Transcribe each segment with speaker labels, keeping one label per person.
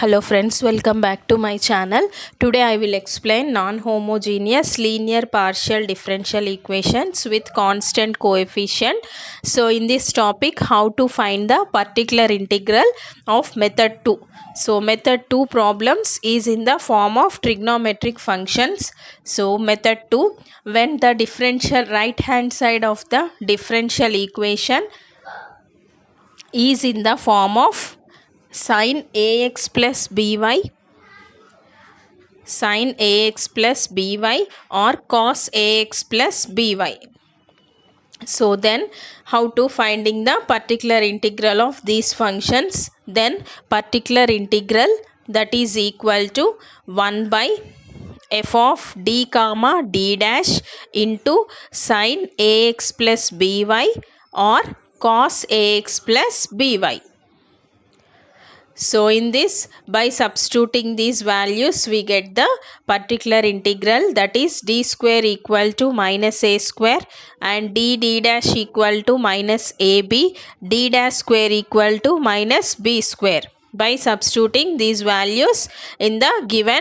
Speaker 1: Hello friends, welcome back to my channel. Today I will explain non-homogeneous linear partial differential equations with constant coefficient. So in this topic, how to find the particular integral of method 2. So method 2 problems is in the form of trigonometric functions. So method 2, when the differential right hand side of the differential equation is in the form of sin ax plus by, sin ax plus by or cos ax plus by. So then how to finding the particular integral of these functions? Then particular integral that is equal to 1 by f of d comma d dash into sin ax plus by or cos ax plus by. So in this, by substituting these values, we get the particular integral, that is d square equal to minus a square and d dash equal to minus ab, d dash square equal to minus b square. By substituting these values in the given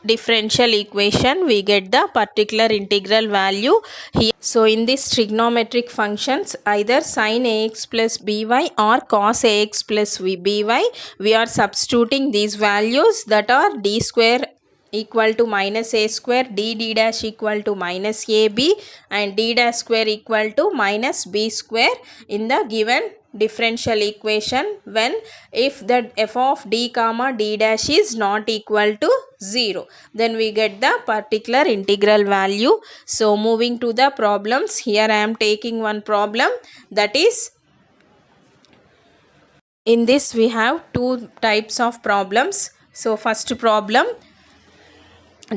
Speaker 1: differential equation, we get the particular integral value here. So in this trigonometric functions, either sin ax plus by or cos ax plus by, we are substituting these values, that are d square equal to minus a square, d dash equal to minus ab and d dash square equal to minus b square in the given differential equation, when if the f of d comma d dash is not equal to 0, then we get the particular integral value. So moving to the problems, here I am taking one problem, that is, in this we have two types of problems. So first problem,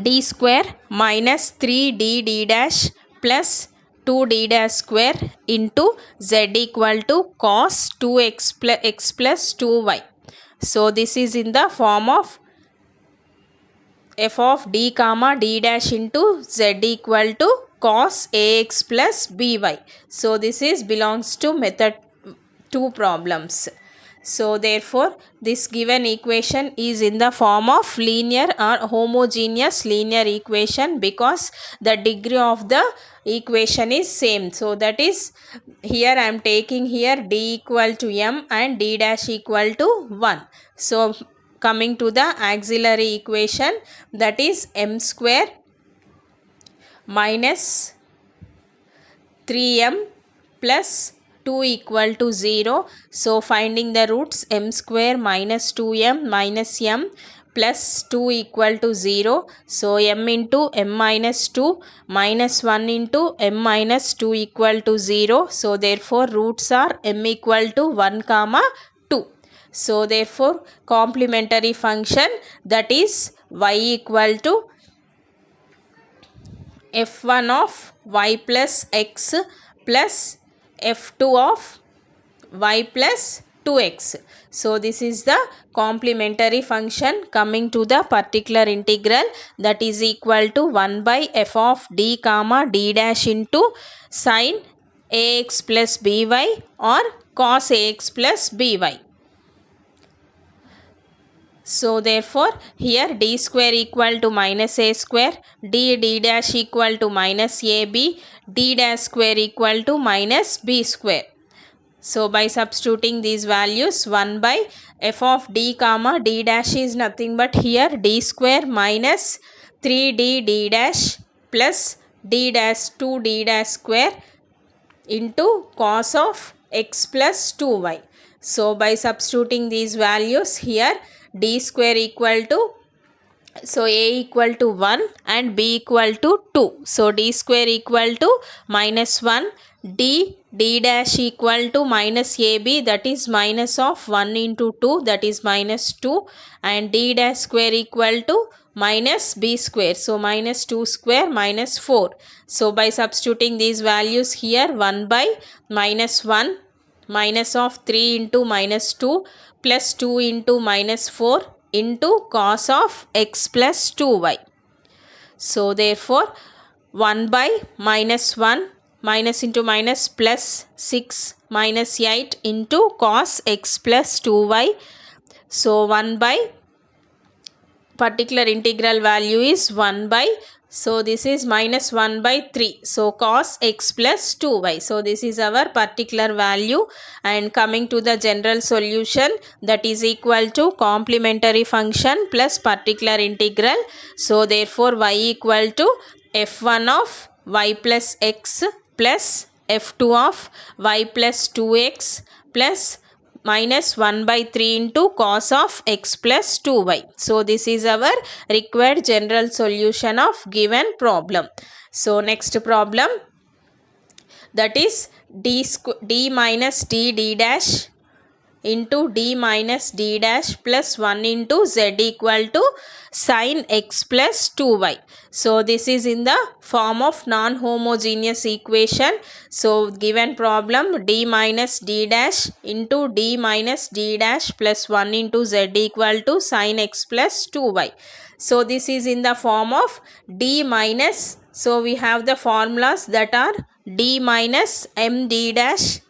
Speaker 1: d square minus 3d dash plus 2d dash square into z equal to cos 2x plus 2y. So this is in the form of f of d comma d dash into z equal to cos ax plus by. So this is belongs to method 2 problems. So therefore this given equation is in the form of linear or homogeneous linear equation, because the degree of the equation is same. So that is, here I am taking here d equal to m and d dash equal to 1. So coming to the auxiliary equation, that is m square minus 3m plus 2 equal to 0. So finding the roots, m square minus 2m minus m plus 2 equal to 0. So m into m minus 2 minus 1 into m minus 2 equal to 0. So therefore roots are m equal to 1 comma 2. So therefore complementary function, that is y equal to f1 of y plus x plus f2 of y plus 2x. So this is the complementary function. Coming to the particular integral, that is equal to 1 by f of d comma d dash into sin ax plus by or cos ax plus by. So therefore here d square equal to minus a square, d dash equal to minus ab, d dash square equal to minus b square. So by substituting these values, 1 by f of d comma d dash is nothing but here d square minus 3d dash plus d dash 2d dash square into cos of x plus 2y. So by substituting these values here, d square equal to, so a equal to 1 and b equal to 2. So d square equal to minus 1, d dash equal to minus ab, that is minus of 1 into 2, that is minus 2, and d dash square equal to minus b square. So minus 2 square minus 4. So by substituting these values here, 1 by minus 1 minus of 3 into minus 2 plus 2 into minus 4 into cos of x plus 2y. So therefore 1 by minus 1 minus into minus plus 6 minus 8 into cos x plus 2y. So 1 by particular integral value is 1 by, so this is minus 1 by 3. So cos x plus 2y. So this is our particular value, and coming to the general solution, that is equal to complementary function plus particular integral. So therefore y equal to f1 of y plus x plus f2 of y plus 2x plus minus 1 by 3 into cos of x plus 2y. So this is our required general solution of given problem. So next problem, that is d minus d dash into d minus d dash plus 1 into z equal to sin x plus 2y. So this is in the form of non-homogeneous equation. So given problem, d minus d dash into d minus d dash plus 1 into z equal to sin x plus 2y. So this is in the form of d minus, so we have the formulas that are d minus m d dash,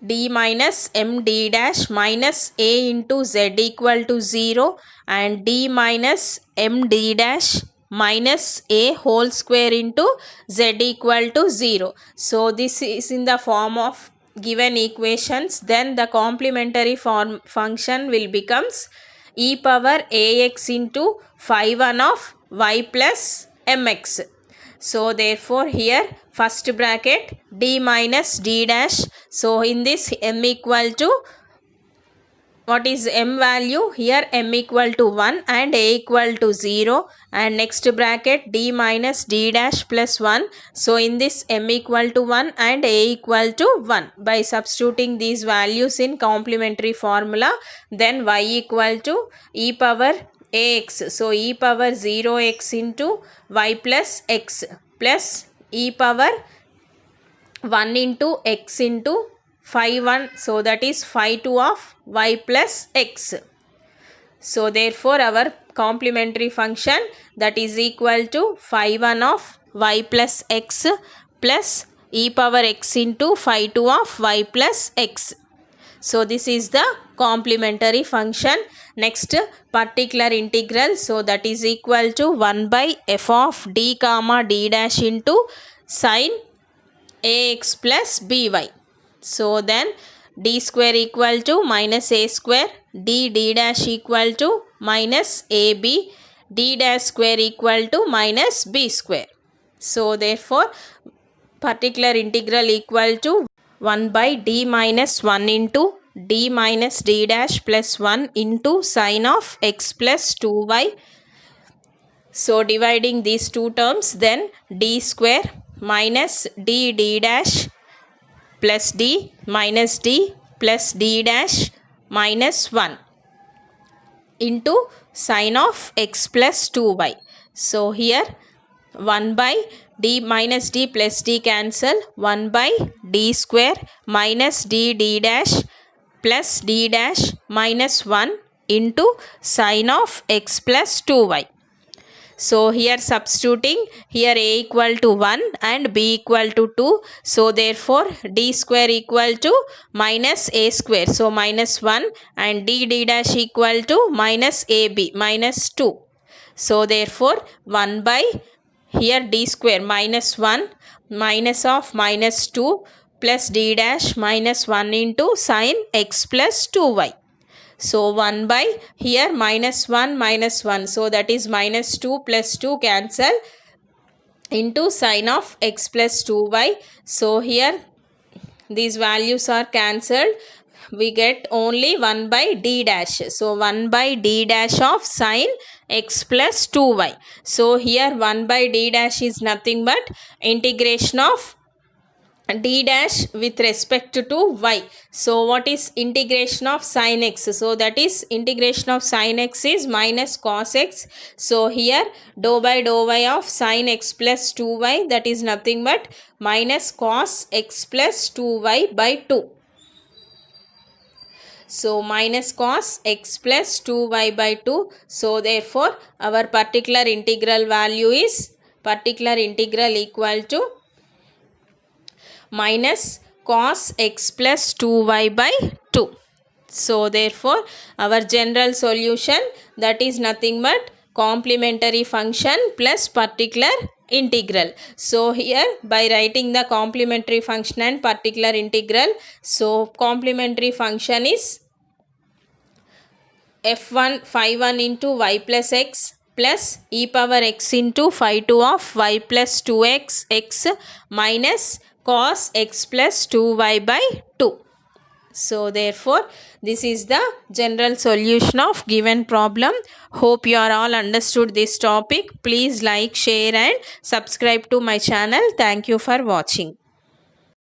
Speaker 1: d minus m d dash minus a into z equal to 0, and d minus m d dash minus a whole square into z equal to 0. So this is in the form of given equations. Then the complementary function will becomes e power ax into phi 1 of y plus mx. So therefore here first bracket d minus d dash. So in this m equal to, what is m value? Here m equal to 1 and a equal to 0, and next bracket d minus d dash plus 1. So in this m equal to 1 and a equal to 1. By substituting these values in complementary formula, then y equal to e power ax. So e power 0x into y plus x plus e power 1 into x into phi 1. So that is phi 2 of y plus x. So therefore our complementary function, that is equal to phi 1 of y plus x plus e power x into phi 2 of y plus x. So this is the complementary function. Next, particular integral. So that is equal to 1 by f of d comma d dash into sin ax plus by. So then d square equal to minus a square, d dash equal to minus ab, d dash square equal to minus b square. So therefore particular integral equal to 1 by d minus 1 into d minus d dash plus 1 into sin of x plus 2y. So dividing these two terms, then d square minus d dash plus d minus d plus d dash minus 1 into sin of x plus 2y. So here 1 by d minus d plus d cancel, 1 by d square minus d dash plus d dash minus 1 into sin of x plus 2y. So here substituting, here a equal to 1 and b equal to 2. So therefore d square equal to minus a square. So minus 1, and d dash equal to minus ab minus 2. So therefore 1 by, here d square minus 1 minus of minus 2 plus d dash minus 1 into sin x plus 2y. So 1 by, here minus 1 minus 1. So that is minus 2 plus 2 cancel into sin of x plus 2y. So here these values are cancelled. We get only 1 by d dash. So 1 by d dash of sin x plus 2y. So here 1 by d dash is nothing but integration of d dash with respect to y. So what is integration of sin x? So that is integration of sin x is minus cos x. So here dou by dou y of sin x plus 2y, that is nothing but minus cos x plus 2y by 2. So minus cos x plus 2y by 2. So therefore our particular integral value is, particular integral equal to minus cos x plus 2y by 2. So therefore our general solution, that is nothing but complementary function plus particular integral. So here by writing the complementary function and particular integral, so complementary function is f1 phi1 into y plus x plus e power x into phi 2 of y plus 2x x minus cos x plus 2y by 2. So therefore this is the general solution of given problem. Hope you are all understood this topic. Please like, share and subscribe to my channel. Thank you for watching.